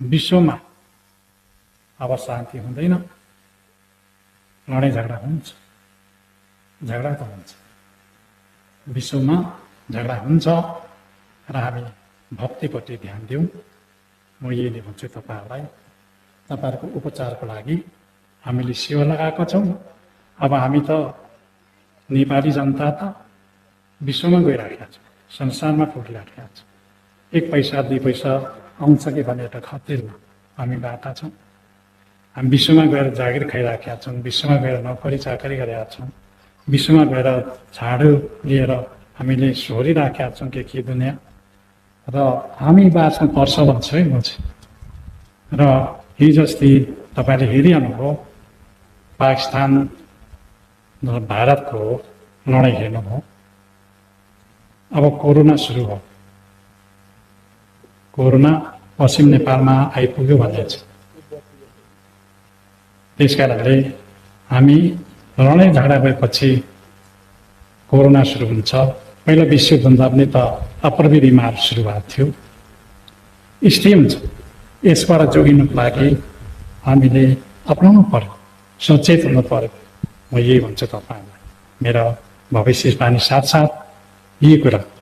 विश्वमा अब शान्ति हुँदैन, लडाइँ झगडा हुन्छ, झगडा त हुन्छ, विश्वमा झगडा हुन्छ र हामी भक्तिपट्टि ध्यान दिउँ। म यही नै भन्छु तपाईँहरूलाई, तपाईँहरूको उपचारको लागि हामीले सेवा लगाएका छौँ। अब हामी त नेपाली जनता त विश्वमा गइराखेका छौँ, संसारमा पुगिराखेका छौँ। एक पैसा दुई पैसा आउँछ कि भन्ने एउटा खातिरमा हामी बाटा छौँ। हामी विश्वमा गएर जागिर खाइराखेका छौँ, विश्वमा गएर नोकरी चाकरी गरेका छौँ, विश्वमा गएर झाडु लिएर हामीले सोहोरिराखेका छौँ के दुनियाँ। र हामी बाँच्नु पर्छ भन्छु है म चाहिँ। र हिजो अस्ति तपाईँले हेरिहाल्नुभयो, पाकिस्तान र भारतको लडाइँ हेर्नुभयो। अब कोरोना सुरु भयो, कोरोना पश्चिम नेपालमा आइपुग्यो भन्ने छ। त्यस कारणले हामी लडाइँ झगडा भएपछि कोरोना सुरु हुन्छ। पहिला विश्वभन्दा पनि त अप्रवृत्ति मार सुरु भएको थियो। स्थिति हुन्छ, यसबाट जोगिनुको लागि हामीले अपनाउनु पर्यो, सचेत हुनु पर्यो। म यही भन्छु तपाईँहरूलाई, मेरो भविष्यवाणी साथसाथ यही कुरा